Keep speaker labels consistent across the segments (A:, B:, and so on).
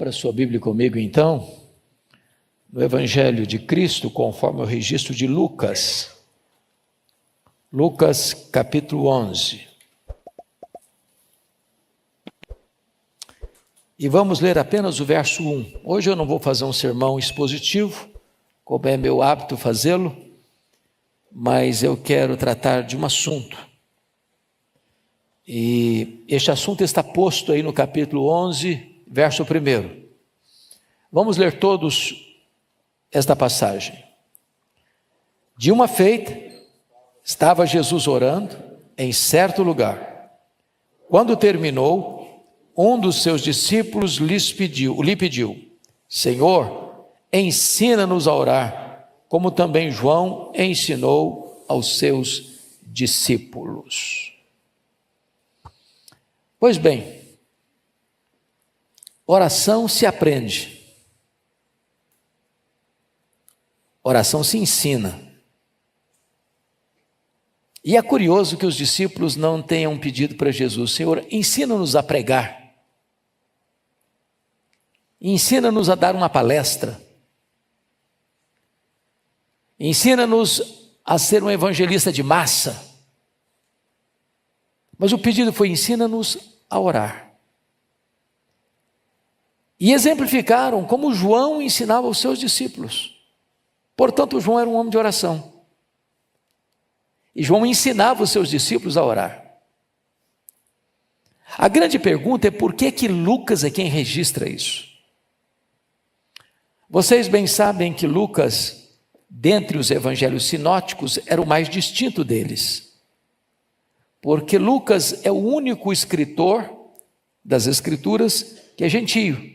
A: Abra sua Bíblia comigo então, no Evangelho de Cristo, conforme o registro de Lucas. Lucas capítulo 11. E vamos ler apenas o verso 1. Hoje eu não vou fazer um sermão expositivo, como é meu hábito fazê-lo, mas eu quero tratar de um assunto. E este assunto está posto aí no capítulo 11, verso 1. Vamos ler todos esta passagem. De uma feita, estava Jesus orando em certo lugar. Quando terminou, um dos seus discípulos lhe pediu: Senhor, ensina-nos a orar, como também João ensinou aos seus discípulos. Pois bem, oração se aprende, oração se ensina. E é curioso que os discípulos não tenham pedido para Jesus: Senhor, ensina-nos a pregar, ensina-nos a dar uma palestra, ensina-nos a ser um evangelista de massa. Mas o pedido foi: ensina-nos a orar. E exemplificaram como João ensinava aos seus discípulos. Portanto, João era um homem de oração. E João ensinava os seus discípulos a orar. A grande pergunta é: por que Lucas é quem registra isso? Vocês bem sabem que Lucas, dentre os evangelhos sinóticos, era o mais distinto deles. Porque Lucas é o único escritor das Escrituras que é gentio.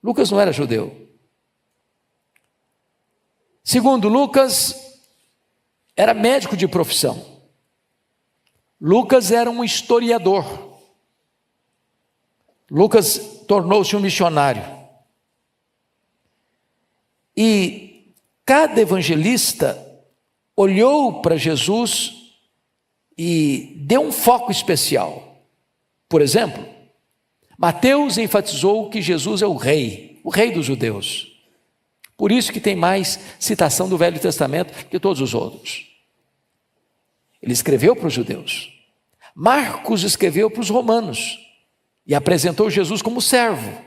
A: Lucas não era judeu. Segundo, Lucas era médico de profissão. Lucas era um historiador. Lucas tornou-se um missionário. E cada evangelista olhou para Jesus e deu um foco especial. Por exemplo, Mateus enfatizou que Jesus é o rei dos judeus. Por isso que tem mais citação do Velho Testamento que todos os outros. Ele escreveu para os judeus. Marcos escreveu para os romanos e apresentou Jesus como servo.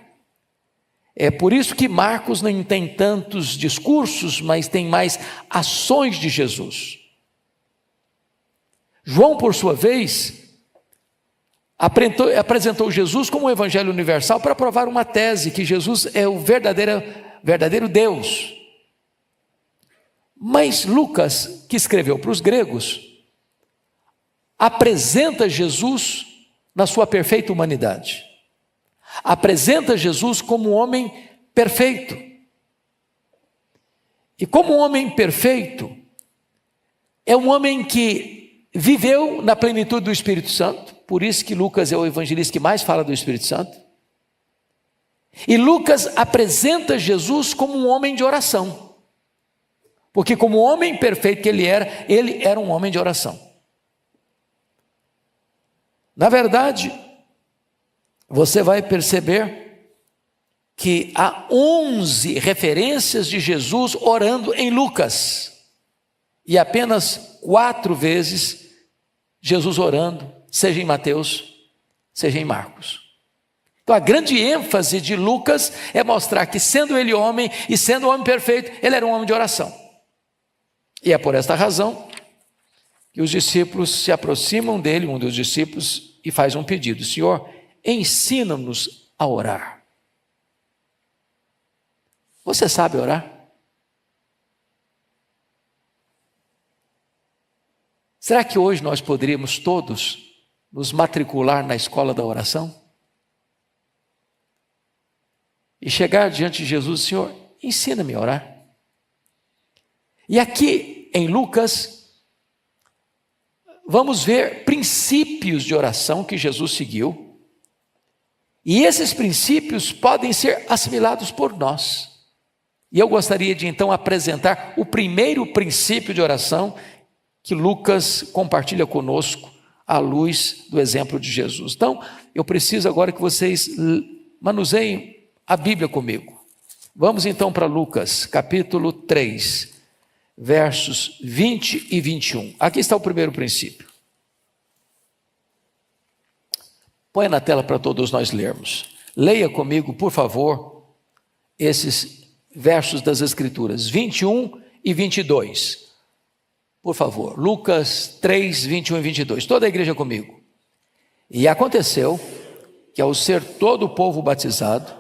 A: É por isso que Marcos não tem tantos discursos, mas tem mais ações de Jesus. João, por sua vez, apresentou Jesus como um evangelho universal para provar uma tese, que Jesus é o verdadeiro Deus. Mas Lucas, que escreveu para os gregos, apresenta Jesus na sua perfeita humanidade. Apresenta Jesus como um homem perfeito. E como um homem perfeito, é um homem que viveu na plenitude do Espírito Santo. Por isso que Lucas é o evangelista que mais fala do Espírito Santo. E Lucas apresenta Jesus como um homem de oração. Porque como homem perfeito que ele era um homem de oração. Na verdade, você vai perceber que há 11 referências de Jesus orando em Lucas. E apenas 4 vezes Jesus orando, seja em Mateus, seja em Marcos. Então a grande ênfase de Lucas é mostrar que, sendo ele homem e sendo um homem perfeito, ele era um homem de oração. E é por esta razão que os discípulos se aproximam dele, um dos discípulos, e faz um pedido: Senhor, ensina-nos a orar. Você sabe orar? Será que hoje nós poderíamos todos nos matricular na escola da oração? E chegar diante de Jesus: Senhor, ensina-me a orar. E aqui em Lucas, vamos ver princípios de oração que Jesus seguiu. E esses princípios podem ser assimilados por nós. E eu gostaria de então apresentar o primeiro princípio de oração que Lucas compartilha conosco à luz do exemplo de Jesus. Então, eu preciso agora que vocês manuseiem a Bíblia comigo. Vamos então para Lucas, capítulo 3, versos 20 e 21. Aqui está o primeiro princípio. Põe na tela para todos nós lermos. Leia comigo, por favor, esses versos das Escrituras, 21 e 22. Por favor, Lucas 3, 21 e 22. Toda a igreja comigo. E aconteceu que, ao ser todo o povo batizado,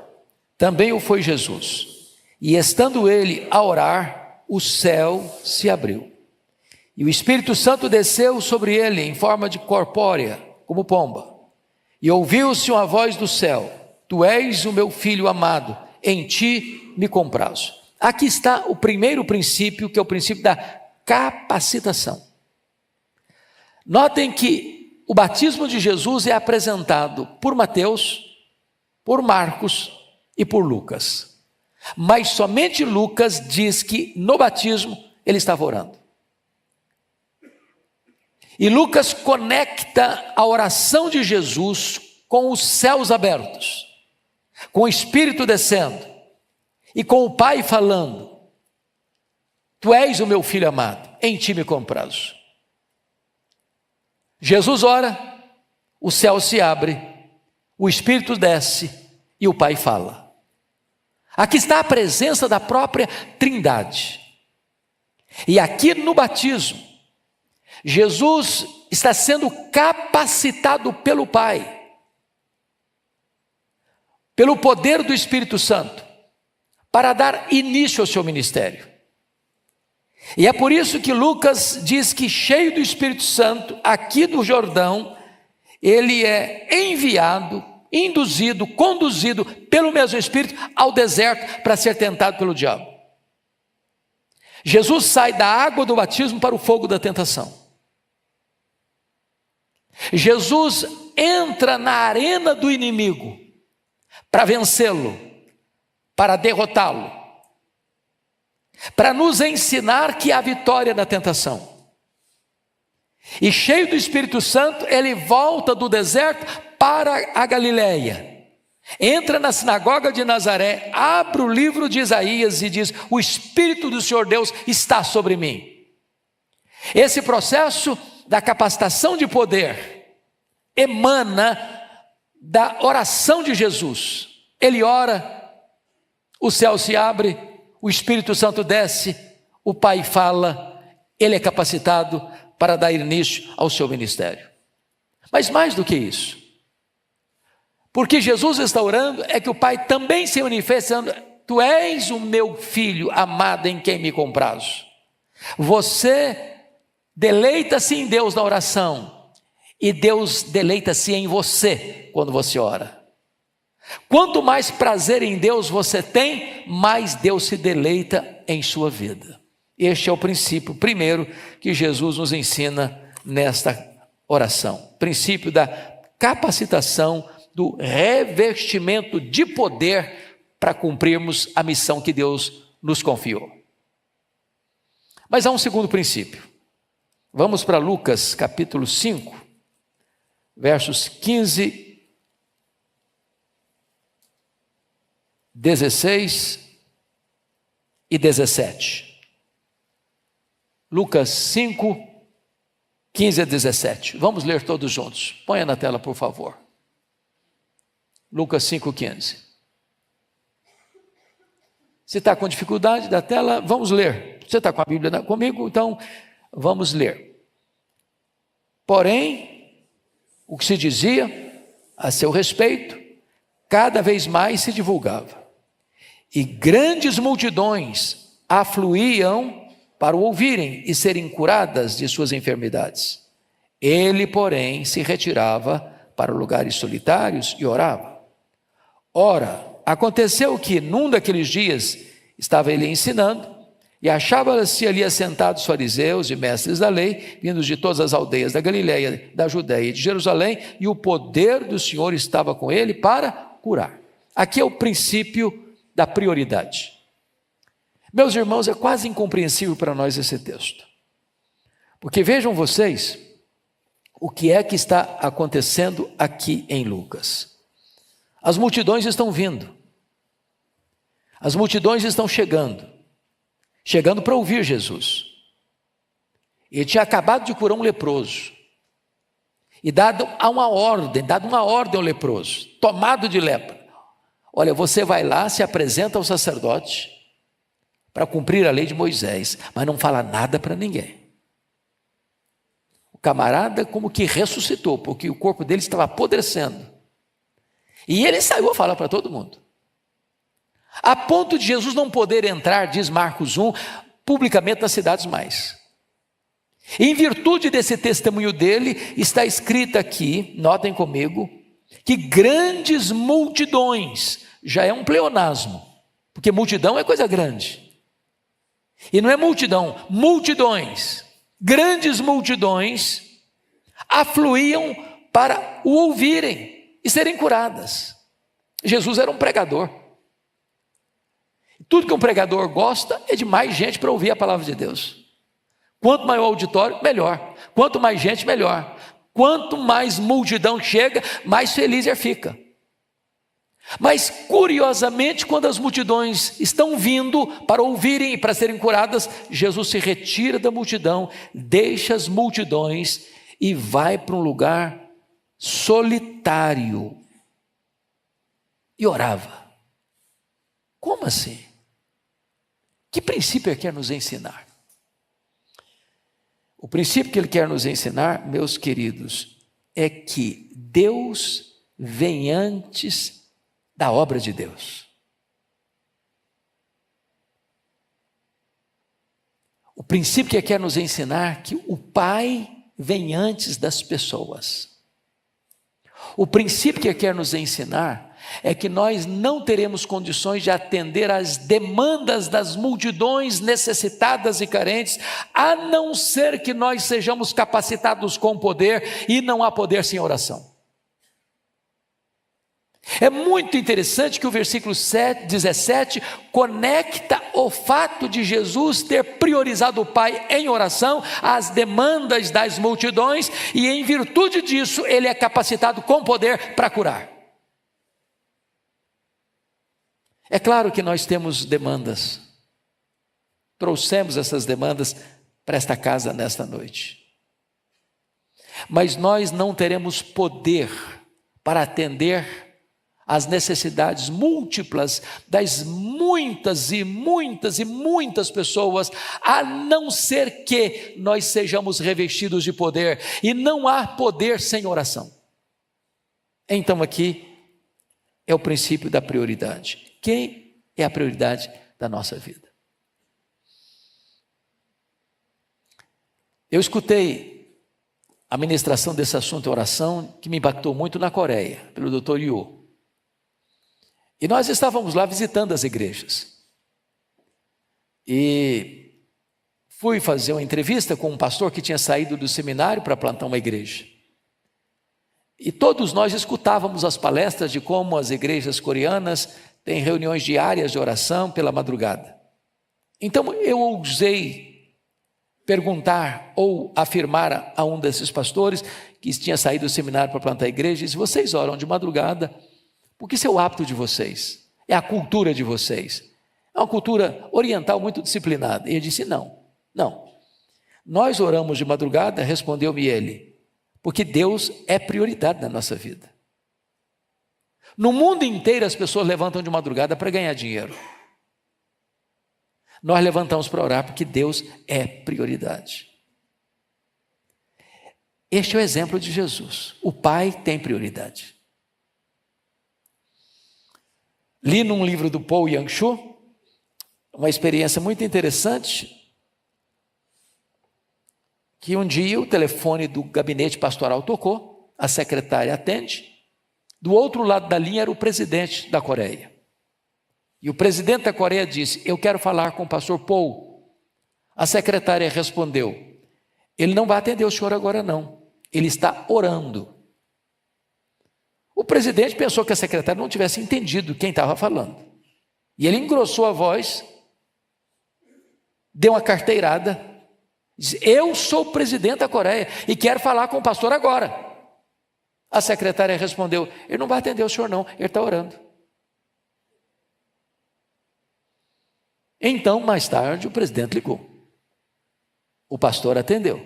A: também o foi Jesus. E estando ele a orar, o céu se abriu. E o Espírito Santo desceu sobre ele em forma de corpórea, como pomba. E ouviu-se uma voz do céu: Tu és o meu filho amado, em ti me comprazo. Aqui está o primeiro princípio, que é o princípio da capacitação. Notem que o batismo de Jesus é apresentado por Mateus, por Marcos e por Lucas. Mas somente Lucas diz que no batismo ele estava orando. E Lucas conecta a oração de Jesus com os céus abertos, com o Espírito descendo e com o Pai falando: Tu és o meu filho amado, em ti me comprazo. Jesus ora, o céu se abre, o Espírito desce e o Pai fala. Aqui está a presença da própria Trindade. E aqui no batismo, Jesus está sendo capacitado pelo Pai, pelo poder do Espírito Santo, para dar início ao seu ministério. E é por isso que Lucas diz que, cheio do Espírito Santo, aqui do Jordão, ele é enviado, induzido, conduzido pelo mesmo Espírito ao deserto para ser tentado pelo diabo. Jesus sai da água do batismo para o fogo da tentação. Jesus entra na arena do inimigo para vencê-lo, para derrotá-lo, para nos ensinar que há vitória na tentação. E cheio do Espírito Santo, ele volta do deserto para a Galileia, entra na sinagoga de Nazaré, abre o livro de Isaías e diz: O Espírito do Senhor Deus está sobre mim. Esse processo da capacitação de poder emana da oração de Jesus. Ele ora, o céu se abre, o Espírito Santo desce, o Pai fala, ele é capacitado para dar início ao seu ministério. Mas mais do que isso, porque Jesus está orando, é que o Pai também se manifesta dizendo: Tu és o meu filho amado, em quem me comprazo. Você deleita-se em Deus na oração, e Deus deleita-se em você quando você ora. Quanto mais prazer em Deus você tem, mais Deus se deleita em sua vida. Este é o princípio primeiro que Jesus nos ensina nesta oração. Princípio da capacitação, do revestimento de poder para cumprirmos a missão que Deus nos confiou. Mas há um segundo princípio. Vamos para Lucas capítulo 5, versos 15, 16 e 17. Lucas 5, 15 a 17. Vamos ler todos juntos. Ponha na tela, por favor. Lucas 5, 15. Se está com dificuldade da tela, vamos ler. Você está com a Bíblia comigo? Então, vamos ler. Porém, o que se dizia a seu respeito, cada vez mais se divulgava. E grandes multidões afluíam para o ouvirem e serem curadas de suas enfermidades. Ele, porém, se retirava para lugares solitários e orava. Ora, aconteceu que num daqueles dias estava ele ensinando, e achava-se ali assentados fariseus e mestres da lei, vindos de todas as aldeias da Galileia, da Judeia e de Jerusalém, e o poder do Senhor estava com ele para curar. Aqui é o princípio da prioridade. Meus irmãos, é quase incompreensível para nós esse texto, porque vejam vocês o que é que está acontecendo aqui em Lucas. As multidões estão vindo. As multidões estão chegando para ouvir Jesus. Ele tinha acabado de curar um leproso e dado uma ordem ao leproso, tomado de lepra. Olha, você vai lá, se apresenta ao sacerdote para cumprir a lei de Moisés, mas não fala nada para ninguém. O camarada como que ressuscitou, porque o corpo dele estava apodrecendo. E ele saiu a falar para todo mundo. A ponto de Jesus não poder entrar, diz Marcos 1, publicamente nas cidades mais. Em virtude desse testemunho dele, está escrito aqui, notem comigo, que grandes multidões, já é um pleonasmo, porque multidão é coisa grande. E não é multidão, multidões, grandes multidões, afluíam para o ouvirem e serem curadas. Jesus era um pregador. Tudo que um pregador gosta é de mais gente para ouvir a palavra de Deus. Quanto maior o auditório, melhor. Quanto mais gente, melhor. Quanto mais multidão chega, mais feliz ele fica. Mas, curiosamente, quando as multidões estão vindo para ouvirem e para serem curadas, Jesus se retira da multidão, deixa as multidões e vai para um lugar solitário. E orava. Como assim? Que princípio ele quer nos ensinar? O princípio que ele quer nos ensinar, meus queridos, é que Deus vem antes da obra de Deus. O princípio que ele quer nos ensinar é que o Pai vem antes das pessoas. O princípio que ele quer nos ensinar é que nós não teremos condições de atender às demandas das multidões necessitadas e carentes, a não ser que nós sejamos capacitados com poder, e não há poder sem oração. É muito interessante que o versículo 17 conecta o fato de Jesus ter priorizado o Pai em oração às demandas das multidões, e em virtude disso ele é capacitado com poder para curar. É claro que nós temos demandas, trouxemos essas demandas para esta casa nesta noite, mas nós não teremos poder para atender às necessidades múltiplas das muitas e muitas e muitas pessoas, a não ser que nós sejamos revestidos de poder, e não há poder sem oração. Então aqui é o princípio da prioridade. Quem é a prioridade da nossa vida? Eu escutei a ministração desse assunto, oração, que me impactou muito na Coreia, pelo Dr. Yu. E nós estávamos lá visitando as igrejas. E fui fazer uma entrevista com um pastor que tinha saído do seminário para plantar uma igreja. E todos nós escutávamos as palestras de como as igrejas coreanas têm reuniões diárias de oração pela madrugada. Então eu ousei perguntar ou afirmar a um desses pastores que tinha saído do seminário para plantar a igreja, e disse: vocês oram de madrugada porque isso é o hábito de vocês, é a cultura de vocês, é uma cultura oriental muito disciplinada. E ele disse: não, nós oramos de madrugada, respondeu-me ele, porque Deus é prioridade na nossa vida. No mundo inteiro as pessoas levantam de madrugada para ganhar dinheiro. Nós levantamos para orar porque Deus é prioridade. Este é o exemplo de Jesus. O Pai tem prioridade. Li num livro do Paul Yang-Shu uma experiência muito interessante, que um dia o telefone do gabinete pastoral tocou, a secretária atende, do outro lado da linha era o presidente da Coreia. E o presidente da Coreia disse: eu quero falar com o pastor Paul. A secretária respondeu: ele não vai atender o senhor agora não, ele está orando. O presidente pensou que a secretária não tivesse entendido quem estava falando. E ele engrossou a voz, deu uma carteirada, disse: eu sou o presidente da Coreia e quero falar com o pastor agora. A secretária respondeu: ele não vai atender o senhor não, ele está orando. Então, mais tarde, o presidente ligou. O pastor atendeu.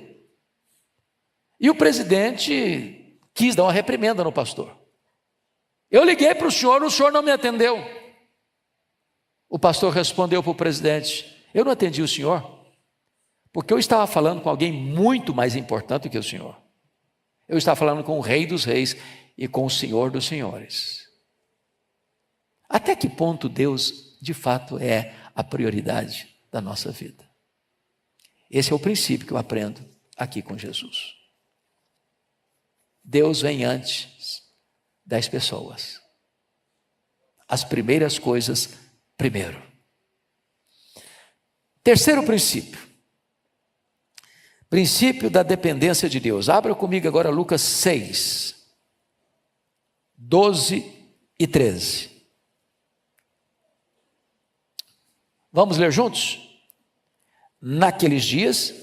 A: E o presidente quis dar uma reprimenda no pastor. Eu liguei para o senhor não me atendeu. O pastor respondeu para o presidente: eu não atendi o senhor, porque eu estava falando com alguém muito mais importante do que o senhor. Eu estava falando com o Rei dos Reis e com o Senhor dos Senhores. Até que ponto Deus, de fato, é a prioridade da nossa vida? Esse é o princípio que eu aprendo aqui com Jesus. Deus vem antes das pessoas. As primeiras coisas primeiro. Terceiro princípio. Princípio da dependência de Deus. Abra comigo agora Lucas 6, 12 e 13. Vamos ler juntos? Naqueles dias,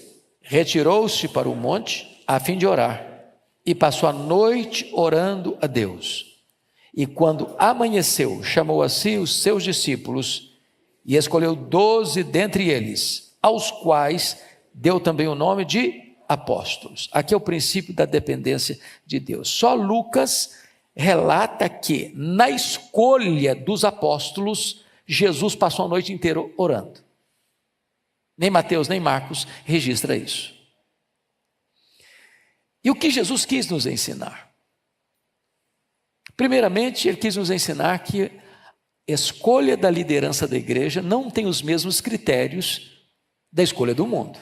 A: retirou-se para o monte a fim de orar, e passou a noite orando a Deus. E quando amanheceu, chamou a si os seus discípulos, e escolheu 12 dentre eles, aos quais deu também o nome de apóstolos. Aqui é o princípio da dependência de Deus. Só Lucas relata que, na escolha dos apóstolos, Jesus passou a noite inteira orando. Nem Mateus, nem Marcos registra isso. E o que Jesus quis nos ensinar? Primeiramente, ele quis nos ensinar que a escolha da liderança da igreja não tem os mesmos critérios da escolha do mundo.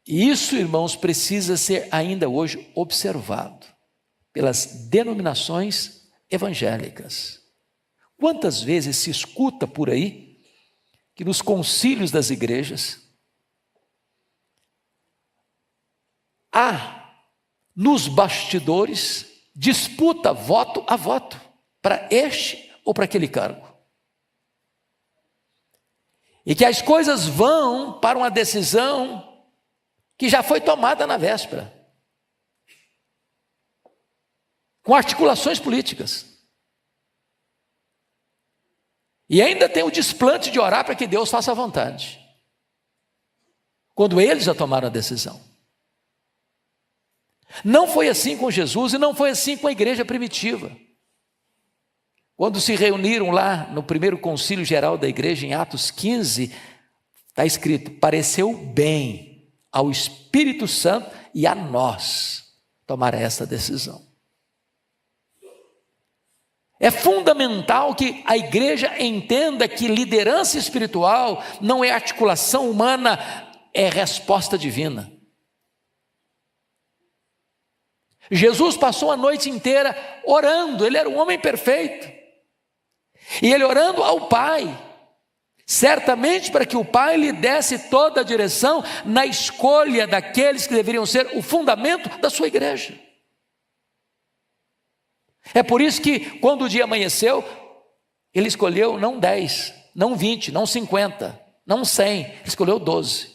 A: E isso, irmãos, precisa ser ainda hoje observado pelas denominações evangélicas. Quantas vezes se escuta por aí que nos concílios das igrejas há nos bastidores disputa voto a voto para este ou para aquele cargo. E que as coisas vão para uma decisão que já foi tomada na véspera, com articulações políticas. E ainda tem o desplante de orar para que Deus faça a vontade, quando eles já tomaram a decisão. Não foi assim com Jesus e não foi assim com a igreja primitiva. Quando se reuniram lá no primeiro concílio geral da igreja, em Atos 15, está escrito: pareceu bem ao Espírito Santo e a nós tomar essa decisão. É fundamental que a igreja entenda que liderança espiritual não é articulação humana, é resposta divina. Jesus passou a noite inteira orando, ele era um homem perfeito, e ele orando ao Pai, certamente para que o Pai lhe desse toda a direção na escolha daqueles que deveriam ser o fundamento da sua igreja. É por isso que quando o dia amanheceu, ele escolheu não 10, não 20, não 50, não 100, ele escolheu 12.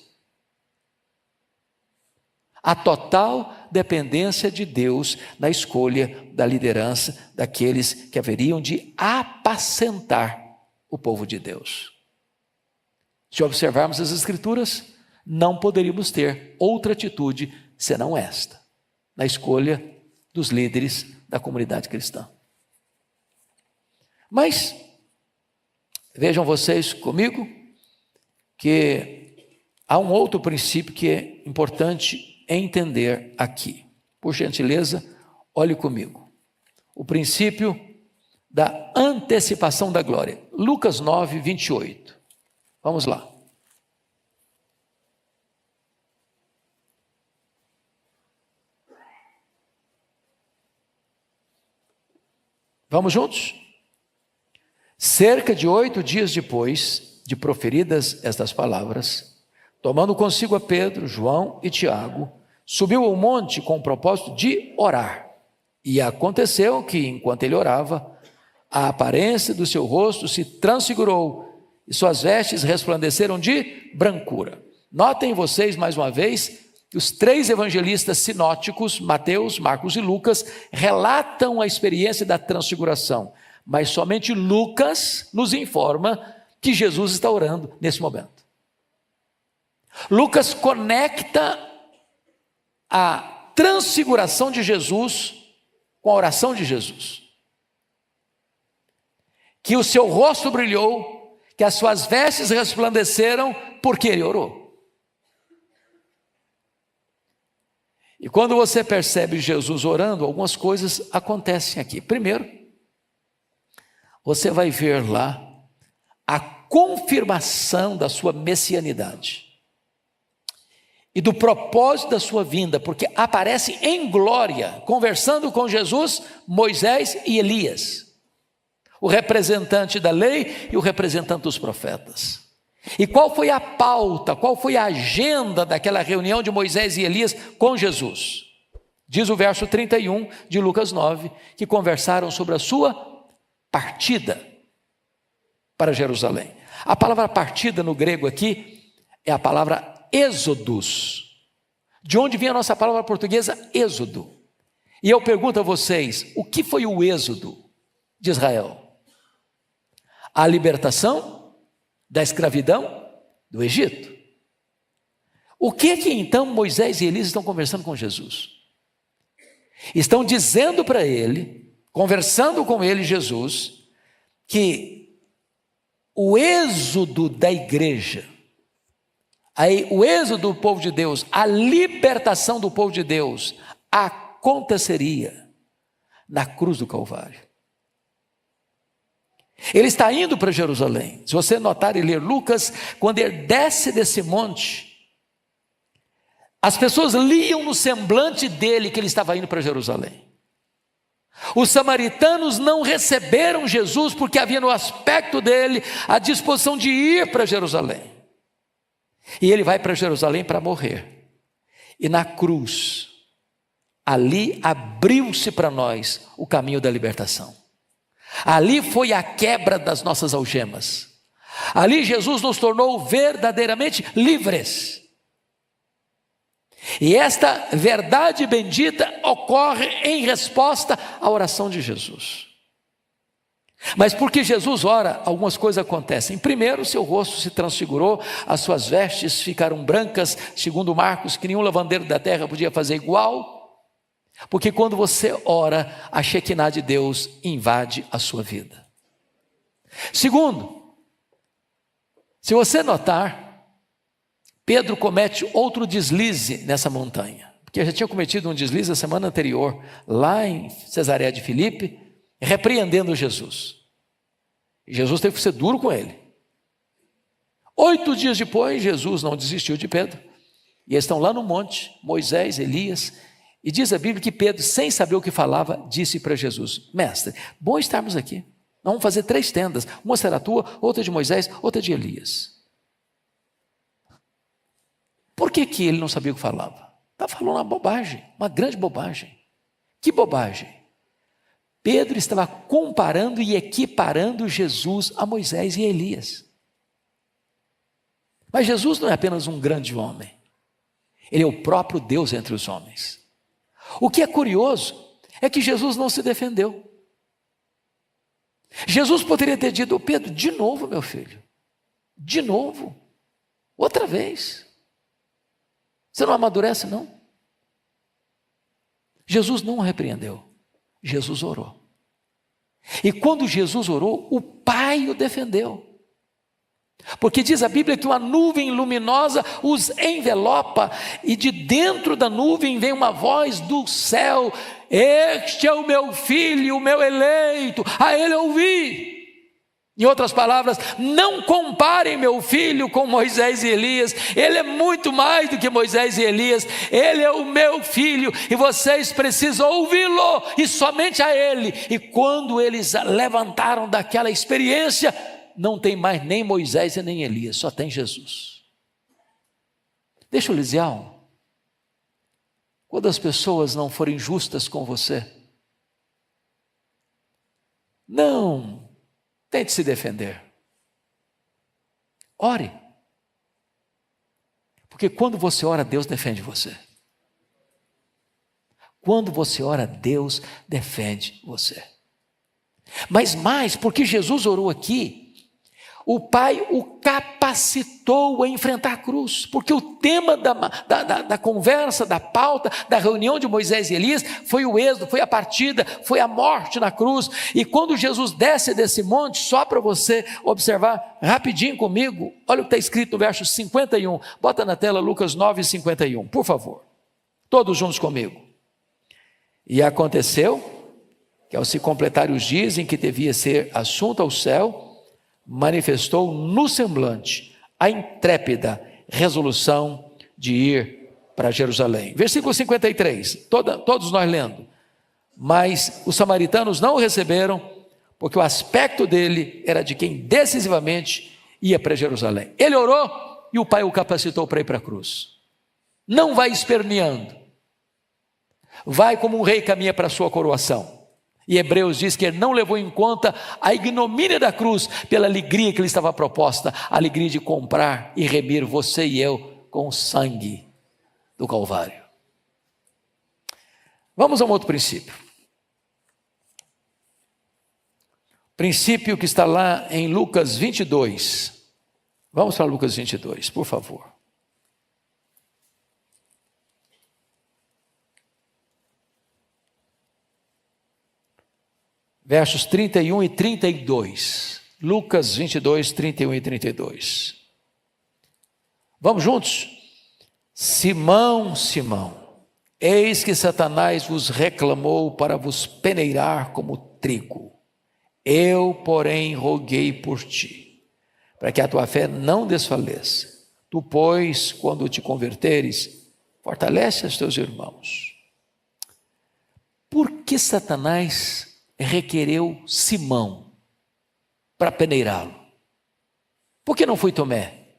A: A total dependência de Deus na escolha da liderança daqueles que haveriam de apacentar o povo de Deus. Se observarmos as Escrituras, não poderíamos ter outra atitude senão esta, na escolha dos líderes da comunidade cristã. Mas, vejam vocês comigo, que há um outro princípio que é importante entender aqui. Por gentileza, olhe comigo. O princípio da antecipação da glória. Lucas 9, 28. Vamos lá. Vamos juntos? Cerca de 8 dias depois de proferidas estas palavras, tomando consigo a Pedro, João e Tiago, subiu ao monte com o propósito de orar. E aconteceu que, enquanto ele orava, a aparência do seu rosto se transfigurou e suas vestes resplandeceram de brancura. Notem vocês, mais uma vez, que os 3 evangelistas sinóticos, Mateus, Marcos e Lucas, relatam a experiência da transfiguração, mas somente Lucas nos informa que Jesus está orando nesse momento. Lucas conecta a transfiguração de Jesus com a oração de Jesus. Que o seu rosto brilhou, que as suas vestes resplandeceram, porque ele orou. E quando você percebe Jesus orando, algumas coisas acontecem aqui. Primeiro, você vai ver lá a confirmação da sua messianidade e do propósito da sua vinda, porque aparece em glória, conversando com Jesus, Moisés e Elias, o representante da lei e o representante dos profetas. E qual foi a pauta, qual foi a agenda daquela reunião de Moisés e Elias com Jesus? Diz o verso 31 de Lucas 9, que conversaram sobre a sua partida para Jerusalém. A palavra partida no grego aqui é a palavra êxodos, de onde vem a nossa palavra portuguesa êxodo. E eu pergunto a vocês, o que foi o êxodo de Israel? A libertação da escravidão do Egito. O que então Moisés e Elias estão conversando com Jesus? Estão dizendo para ele, conversando com ele, Jesus, que o êxodo da igreja, o êxodo do povo de Deus, a libertação do povo de Deus, aconteceria na cruz do Calvário. Ele está indo para Jerusalém. Se você notar e ler Lucas, quando ele desce desse monte, as pessoas liam no semblante dele que ele estava indo para Jerusalém. Os samaritanos não receberam Jesus porque havia no aspecto dele a disposição de ir para Jerusalém. E ele vai para Jerusalém para morrer. E na cruz, ali abriu-se para nós o caminho da libertação. Ali foi a quebra das nossas algemas. Ali Jesus nos tornou verdadeiramente livres. E esta verdade bendita ocorre em resposta à oração de Jesus. Mas porque Jesus ora, algumas coisas acontecem. Primeiro, seu rosto se transfigurou, as suas vestes ficaram brancas, segundo Marcos, que nenhum lavandeiro da terra podia fazer igual. Porque quando você ora, a Shekinah de Deus invade a sua vida. Segundo, se você notar, Pedro comete outro deslize nessa montanha. Porque já tinha cometido um deslize na semana anterior, lá em Cesareia de Filipe, repreendendo Jesus. E Jesus teve que ser duro com ele. 8 dias depois, Jesus não desistiu de Pedro. E eles estão lá no monte, Moisés, Elias. E diz a Bíblia que Pedro, sem saber o que falava, disse para Jesus: Mestre, bom estarmos aqui. Nós vamos fazer 3 tendas. Uma será a tua, outra de Moisés, outra de Elias. Por que ele não sabia o que falava? Estava falando uma bobagem, uma grande bobagem. Que bobagem? Pedro estava comparando e equiparando Jesus a Moisés e a Elias. Mas Jesus não é apenas um grande homem. Ele é o próprio Deus entre os homens. O que é curioso é que Jesus não se defendeu. Jesus poderia ter dito: Pedro, de novo, meu filho, de novo, outra vez. Você não amadurece, não? Jesus não o repreendeu, Jesus orou. E quando Jesus orou, o Pai o defendeu. Porque diz a Bíblia que uma nuvem luminosa os envelopa, e de dentro da nuvem vem uma voz do céu: este é o meu filho, o meu eleito, a ele ouvi. Em outras palavras, não comparem meu filho com Moisés e Elias, ele é muito mais do que Moisés e Elias, ele é o meu filho, e vocês precisam ouvi-lo, e somente a ele. E quando eles levantaram daquela experiência, não tem mais nem Moisés e nem Elias, só tem Jesus. Deixa eu lhe dizer algo. Quando as pessoas não forem justas com você, não tente se defender. Ore. Porque quando você ora, Deus defende você. Quando você ora, Deus defende você. Mas mais, porque Jesus orou aqui, o Pai o capacitou a enfrentar a cruz, porque o tema da conversa, da pauta, da reunião de Moisés e Elias, foi o êxodo, foi a partida, foi a morte na cruz. E quando Jesus desce desse monte, só para você observar rapidinho comigo, olha o que está escrito no verso 51, bota na tela Lucas 9, 51, por favor, todos juntos comigo. E aconteceu que ao se completar os dias em que devia ser assunto ao céu, manifestou no semblante a intrépida resolução de ir para Jerusalém. Versículo 53, todos nós lendo. Mas os samaritanos não o receberam, porque o aspecto dele era de quem decisivamente ia para Jerusalém. Ele orou e o Pai o capacitou para ir para a cruz. Não vai esperneando, vai como um rei caminha para a sua coroação. E Hebreus diz que ele não levou em conta a ignomínia da cruz pela alegria que lhe estava proposta, a alegria de comprar e remir você e eu com o sangue do Calvário. Vamos a um outro princípio. Princípio que está lá em Lucas 22. Vamos para Lucas 22, por favor. Versos 31 e 32. Lucas 22, 31 e 32. Vamos juntos? Simão, Simão, eis que Satanás vos reclamou para vos peneirar como trigo. Eu, porém, roguei por ti, para que a tua fé não desfaleça. Tu, pois, quando te converteres, fortalece os teus irmãos. Por que Satanás requereu Simão para peneirá-lo? Por que não foi Tomé?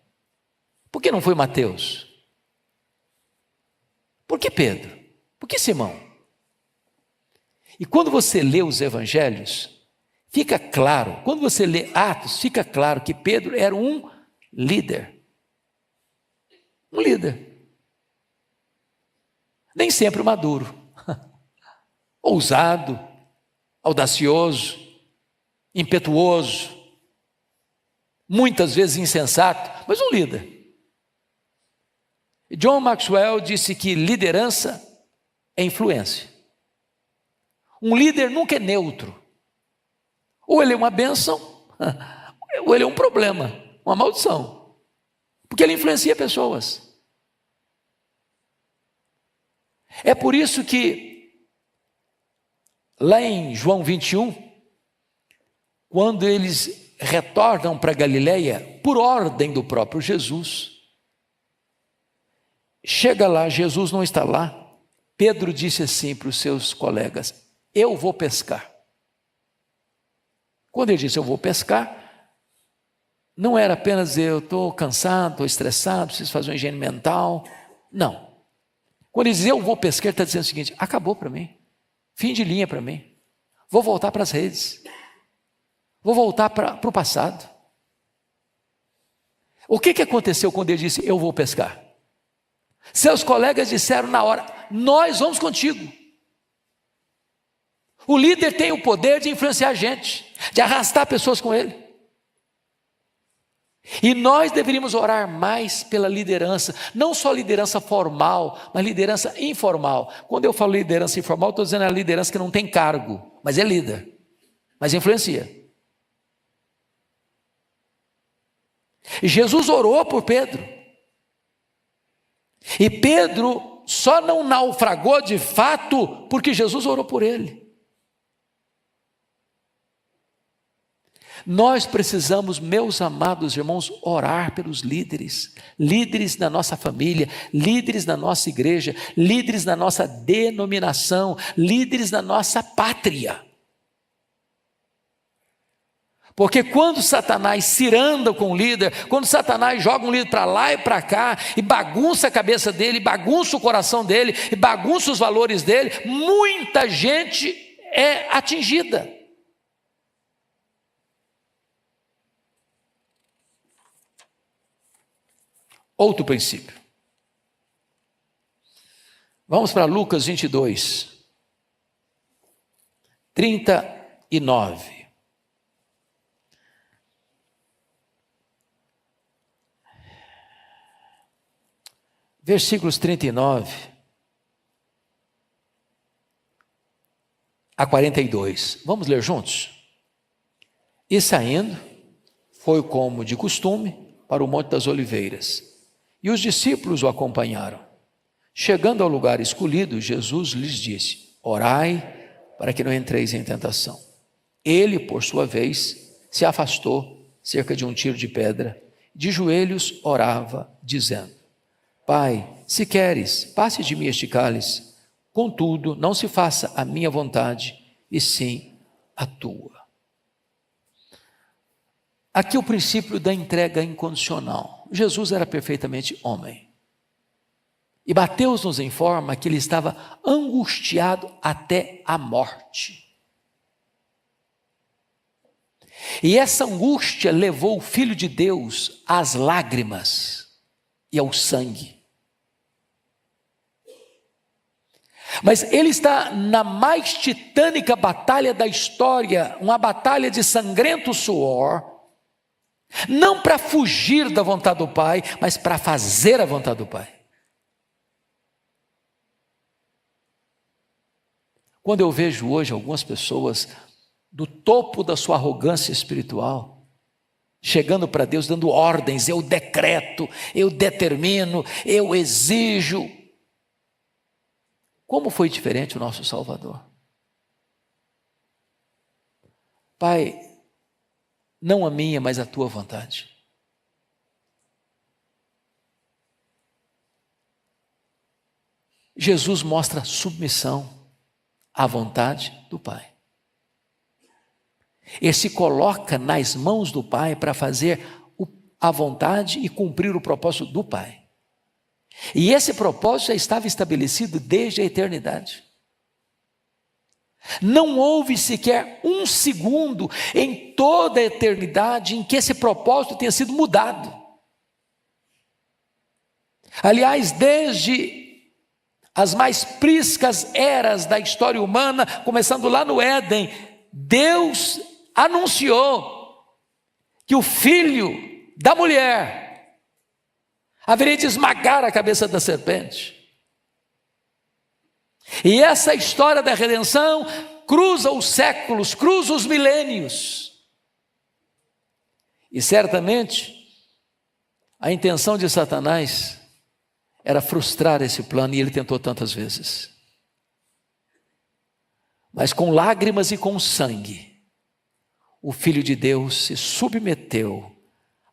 A: Por que não foi Mateus? Por que Pedro? Por que Simão? E quando você lê os evangelhos, fica claro, quando você lê Atos, fica claro que Pedro era um líder. Um líder. Nem sempre maduro. Ousado, audacioso, impetuoso, muitas vezes insensato, mas um líder. John Maxwell disse que liderança é influência. Um líder nunca é neutro. Ou ele é uma bênção, ou ele é um problema, uma maldição. Porque ele influencia pessoas. É por isso que lá em João 21, quando eles retornam para Galileia, por ordem do próprio Jesus, chega lá, Jesus não está lá, Pedro disse assim para os seus colegas: eu vou pescar. Quando ele disse eu vou pescar, não era apenas eu estou cansado, estou estressado, preciso fazer uma higiene mental, não. Quando ele diz eu vou pescar, ele está dizendo o seguinte: acabou para mim. Fim de linha para mim. Vou voltar para as redes. Vou voltar para o passado. O que aconteceu quando ele disse, eu vou pescar? Seus colegas disseram na hora, nós vamos contigo. O líder tem o poder de influenciar a gente, de arrastar pessoas com ele. E nós deveríamos orar mais pela liderança, não só liderança formal, mas liderança informal. Quando eu falo liderança informal, estou dizendo a liderança que não tem cargo, mas é líder, mas influencia. E Jesus orou por Pedro, e Pedro só não naufragou de fato porque Jesus orou por ele. Nós precisamos, meus amados irmãos, orar pelos líderes, líderes da nossa família, líderes da nossa igreja, líderes da nossa denominação, líderes da nossa pátria. Porque quando Satanás ciranda com o líder, quando Satanás joga um líder para lá e para cá, e bagunça a cabeça dele, bagunça o coração dele, e bagunça os valores dele, muita gente é atingida. Outro princípio. Vamos para Lucas 22, 39. Versículos 39 a 42. Vamos ler juntos? E saindo, foi como de costume para o Monte das Oliveiras, e os discípulos o acompanharam. Chegando ao lugar escolhido, Jesus lhes disse: orai para que não entreis em tentação. Ele, por sua vez, se afastou cerca de um tiro de pedra, de joelhos orava, dizendo: Pai, se queres, passe de mim este cálice, contudo, não se faça a minha vontade, e sim a tua. Aqui o princípio da entrega incondicional. Jesus era perfeitamente homem. E Mateus nos informa que ele estava angustiado até a morte. E essa angústia levou o Filho de Deus às lágrimas e ao sangue. Mas ele está na mais titânica batalha da história, uma batalha de sangrento suor, não para fugir da vontade do Pai, mas para fazer a vontade do Pai. Quando eu vejo hoje algumas pessoas do topo da sua arrogância espiritual, chegando para Deus dando ordens, eu decreto, eu determino, eu exijo. Como foi diferente o nosso Salvador? Pai, não a minha, mas a tua vontade. Jesus mostra submissão à vontade do Pai. Ele se coloca nas mãos do Pai para fazer a vontade e cumprir o propósito do Pai. E esse propósito já estava estabelecido desde a eternidade. Não houve sequer um segundo em toda a eternidade em que esse propósito tenha sido mudado. Aliás, desde as mais priscas eras da história humana, começando lá no Éden, Deus anunciou que o filho da mulher haveria de esmagar a cabeça da serpente. E essa história da redenção cruza os séculos, cruza os milênios. E certamente a intenção de Satanás era frustrar esse plano, e ele tentou tantas vezes. Mas com lágrimas e com sangue, o Filho de Deus se submeteu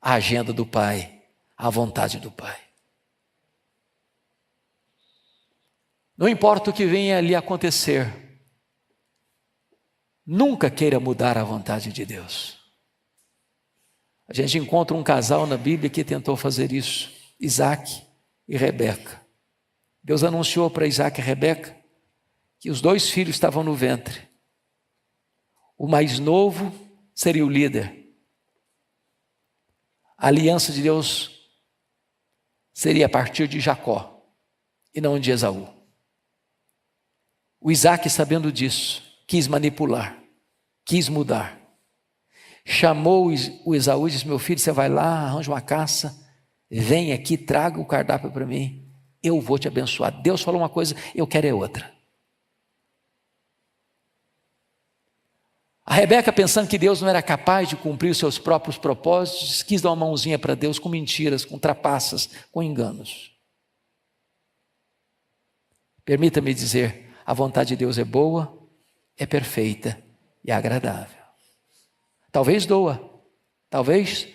A: à agenda do Pai, à vontade do Pai. Não importa o que venha lhe acontecer, nunca queira mudar a vontade de Deus. A gente encontra um casal na Bíblia que tentou fazer isso, Isaac e Rebeca. Deus anunciou para Isaac e Rebeca que os dois filhos estavam no ventre. O mais novo seria o líder. A aliança de Deus seria a partir de Jacó e não de Esaú. O Isaac, sabendo disso, quis manipular, quis mudar. Chamou o Esaú e disse: meu filho, você vai lá, arranja uma caça, vem aqui, traga o cardápio para mim, eu vou te abençoar. Deus falou uma coisa, eu quero é outra. A Rebeca, pensando que Deus não era capaz de cumprir os seus próprios propósitos, quis dar uma mãozinha para Deus com mentiras, com trapaças, com enganos. Permita-me dizer, a vontade de Deus é boa, é perfeita e agradável. Talvez doa, talvez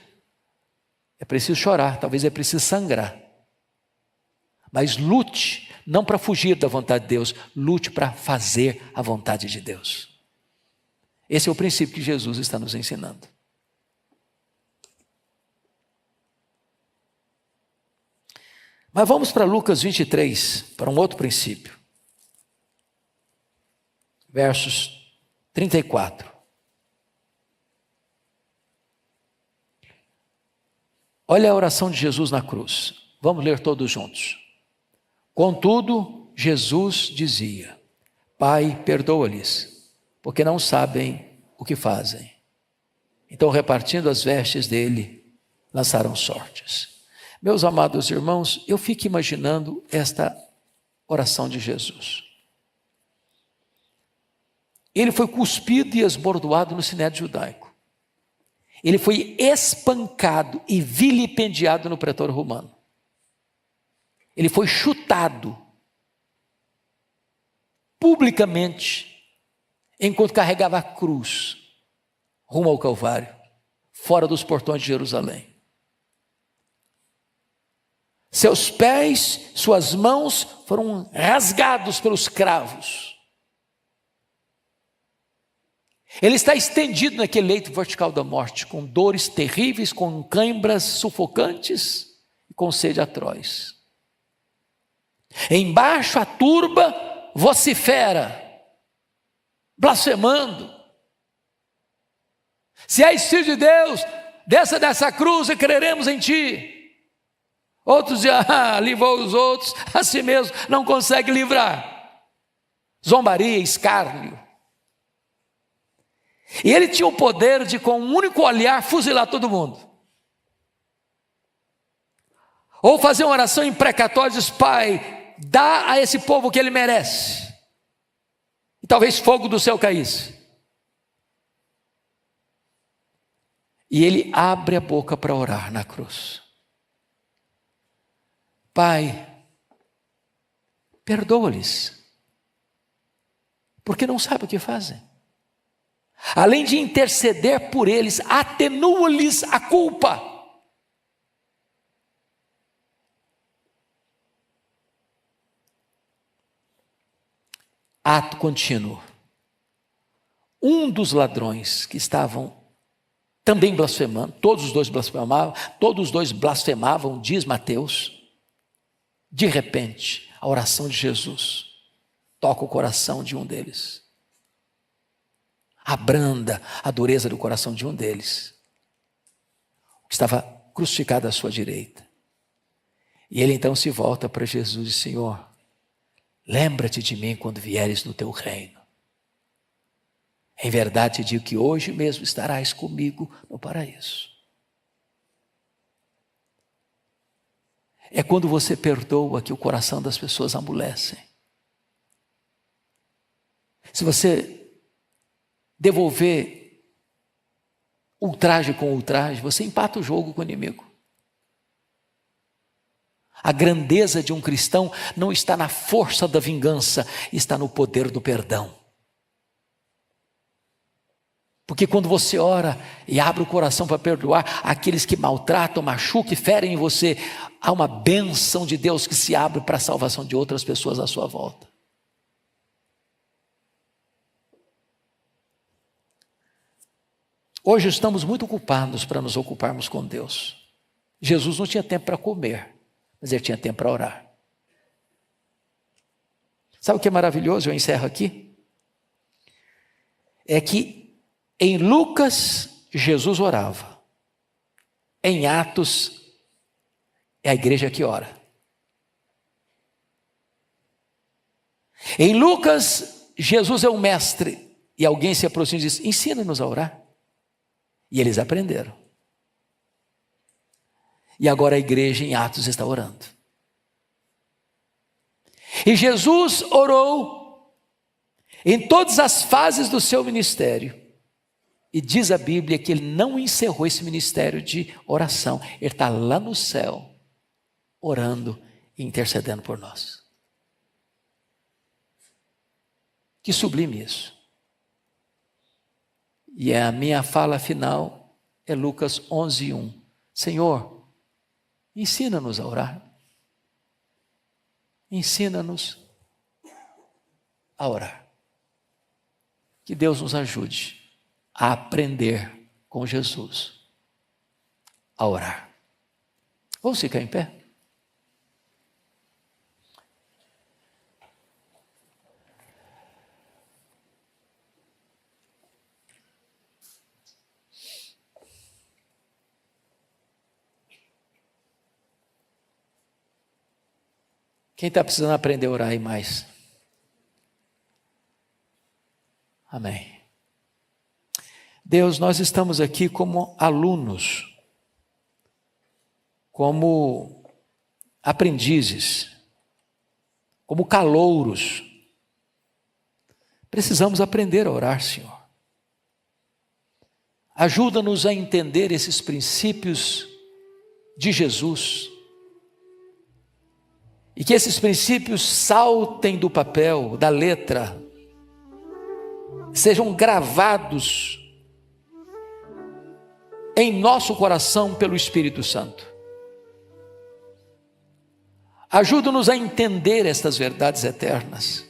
A: é preciso chorar, talvez é preciso sangrar. Mas lute, não para fugir da vontade de Deus, lute para fazer a vontade de Deus. Esse é o princípio que Jesus está nos ensinando. Mas vamos para Lucas 23, para um outro princípio. Versos 34. Olha a oração de Jesus na cruz. Vamos ler todos juntos. Contudo, Jesus dizia: Pai, perdoa-lhes, porque não sabem o que fazem. Então, repartindo as vestes dele, lançaram sortes. Meus amados irmãos, eu fico imaginando esta oração de Jesus. Ele foi cuspido e esbordoado no sinédrio judaico. Ele foi espancado e vilipendiado no pretório romano. Ele foi chutado publicamente, enquanto carregava a cruz rumo ao Calvário, fora dos portões de Jerusalém. Seus pés, suas mãos foram rasgados pelos cravos. Ele está estendido naquele leito vertical da morte, com dores terríveis, com cãibras sufocantes e com sede atroz. Embaixo a turba vocifera, blasfemando: se és filho de Deus, desça dessa cruz e creremos em ti. Outros diziam: livrou os outros, a si mesmo não consegue livrar. Zombaria, escárnio. E ele tinha o poder de, com um único olhar, fuzilar todo mundo. Ou fazer uma oração imprecatória e diz: Pai, dá a esse povo o que ele merece. E talvez fogo do céu caísse. E ele abre a boca para orar na cruz. Pai, perdoa-lhes, porque não sabem o que fazem. Além de interceder por eles, atenua-lhes a culpa. Ato contínuo. Um dos ladrões que estavam também blasfemando, todos os dois blasfemavam, diz Mateus. De repente, a oração de Jesus toca o coração de um deles. Abranda a dureza do coração de um deles, que estava crucificado à sua direita. E ele então se volta para Jesus e diz: Senhor, lembra-te de mim quando vieres no teu reino. Em verdade te digo que hoje mesmo estarás comigo no paraíso. É quando você perdoa que o coração das pessoas amolece. Se você devolver ultraje com ultraje, você empata o jogo com o inimigo. A grandeza de um cristão não está na força da vingança, está no poder do perdão. Porque quando você ora e abre o coração para perdoar aqueles que maltratam, machucam e ferem em você, há uma bênção de Deus que se abre para a salvação de outras pessoas à sua volta. Hoje estamos muito ocupados para nos ocuparmos com Deus. Jesus não tinha tempo para comer, mas ele tinha tempo para orar. Sabe o que é maravilhoso? Eu encerro aqui. É que em Lucas, Jesus orava. Em Atos, é a igreja que ora. Em Lucas, Jesus é o mestre. E alguém se aproxima e diz: ensina-nos a orar. E eles aprenderam. E agora a igreja em Atos está orando. E Jesus orou em todas as fases do seu ministério. E diz a Bíblia que ele não encerrou esse ministério de oração. Ele está lá no céu, orando e intercedendo por nós. Que sublime isso. E a minha fala final é Lucas 11:1. Senhor, ensina-nos a orar. Ensina-nos a orar. Que Deus nos ajude a aprender com Jesus a orar. Vamos ficar em pé? Quem está precisando aprender a orar aí mais? Amém. Deus, nós estamos aqui como alunos, como aprendizes, como calouros. Precisamos aprender a orar, Senhor. Ajuda-nos a entender esses princípios de Jesus. E que esses princípios saltem do papel, da letra, sejam gravados em nosso coração pelo Espírito Santo. Ajuda-nos a entender estas verdades eternas.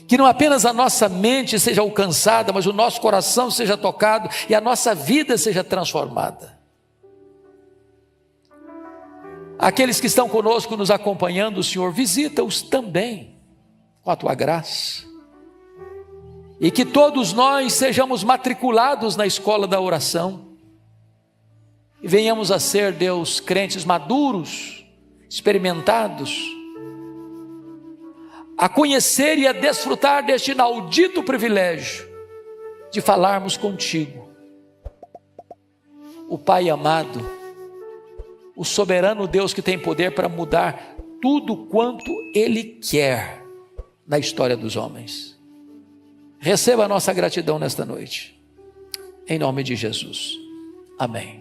A: Que não apenas a nossa mente seja alcançada, mas o nosso coração seja tocado e a nossa vida seja transformada. Aqueles que estão conosco, nos acompanhando, Senhor, visita-os também com a Tua graça. E que todos nós sejamos matriculados na escola da oração. E venhamos a ser, Deus, crentes maduros, experimentados, a conhecer e a desfrutar deste inaudito privilégio de falarmos contigo, o Pai amado, o soberano Deus que tem poder para mudar tudo quanto Ele quer na história dos homens. Receba a nossa gratidão nesta noite, em nome de Jesus, amém.